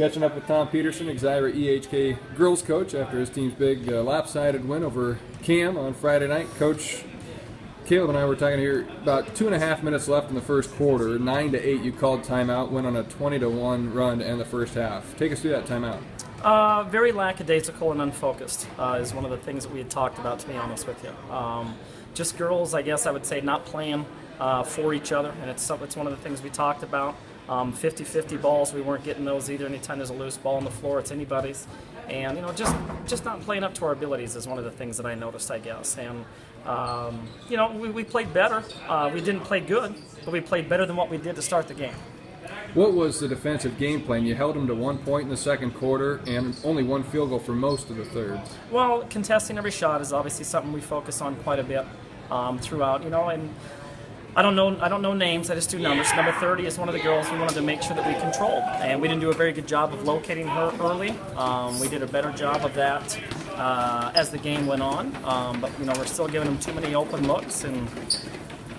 Catching up with Tom Petersen, Exira EHK girls coach, after his team's big lopsided win over Cam on Friday night. Coach, Caleb and I were talking here about 2.5 minutes left in the first quarter. 9-8, you called timeout, went on a 20-1 run to end the first half. Take us through that timeout. Very lackadaisical and unfocused is one of the things that we had talked about, to be honest with you. Just girls, I guess I would say, not playing for each other, and it's one of the things we talked about. 50-50 balls, we weren't getting those either. Anytime there's a loose ball on the floor, it's anybody's. And, just not playing up to our abilities is one of the things that I noticed, I guess. And, we played better. We didn't play good, but we played better than what we did to start the game. What was the defensive game plan? You held them to 1 point in the second quarter and only one field goal for most of the third. Well, contesting every shot is obviously something we focus on quite a bit throughout, and I don't know names, I just do numbers. Number 30 is one of the girls we wanted to make sure that we controlled, and we didn't do a very good job of locating her early. We did a better job of that as the game went on, but we're still giving them too many open looks, and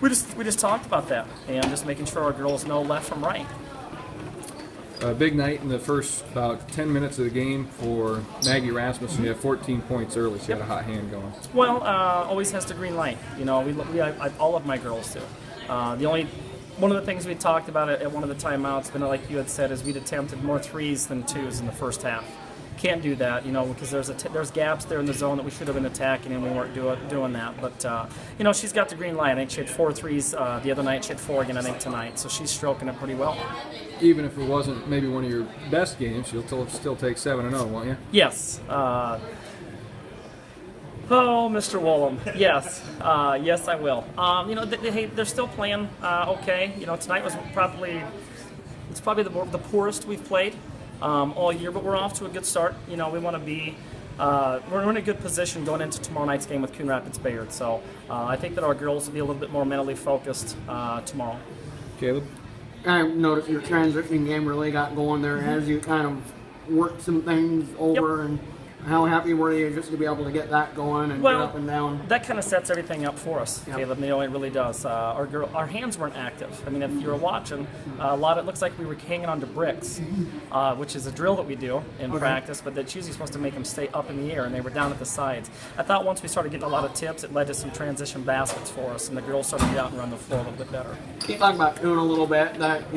we just talked about that, and just making sure our girls know left from right. A big night in the first about 10 minutes of the game for Maggie Rasmussen. You had 14 points early. She had a hot hand going. Well, always has the green light. All of my girls do. One of the things we talked about at one of the timeouts, but like you had said, is we'd attempted more threes than twos in the first half. Can't do that, because there's gaps there in the zone that we should have been attacking, and we weren't doing that. But she's got the green light. I think she had 4 threes the other night. She had 4 again, I think, tonight. So she's stroking it pretty well. Even if it wasn't maybe one of your best games, you'll still take 7-0, won't you? Yes. Oh, Mr. Woolham. Yes. Yes, I will. They're still playing okay. Tonight was probably the poorest we've played all year, but we're off to a good start. We want to be we're in a good position going into tomorrow night's game with Coon Rapids Bayard. So I think that our girls will be a little bit more mentally focused tomorrow. Caleb? I noticed your transitioning game really got going there as you kind of worked some things over. Yep. And how happy were you just to be able to get that going and get up and down? That kind of sets everything up for us, yep. Caleb. It really does. Our hands weren't active. I mean, if you were watching, it looks like we were hanging onto bricks, which is a drill that we do in practice, but that's usually supposed to make them stay up in the air, and they were down at the sides. I thought once we started getting a lot of tips, it led to some transition baskets for us, and the girls started to get out and run the floor a little bit better. Can you talk about Coon a little bit? That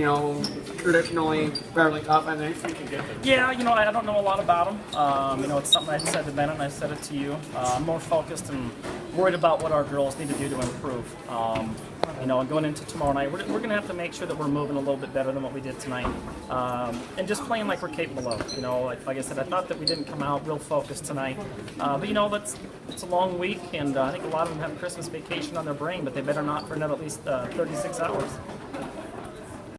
traditionally fairly tough, I think. Yeah, I don't know a lot about them. It's something I said to Bennett, and I said it to you. I'm more focused and worried about what our girls need to do to improve. And going into tomorrow night, we're going to have to make sure that we're moving a little bit better than what we did tonight, and just playing like we're capable of. Like I said, I thought that we didn't come out real focused tonight, but it's a long week, and I think a lot of them have Christmas vacation on their brain, but they better not for another at least 36 hours.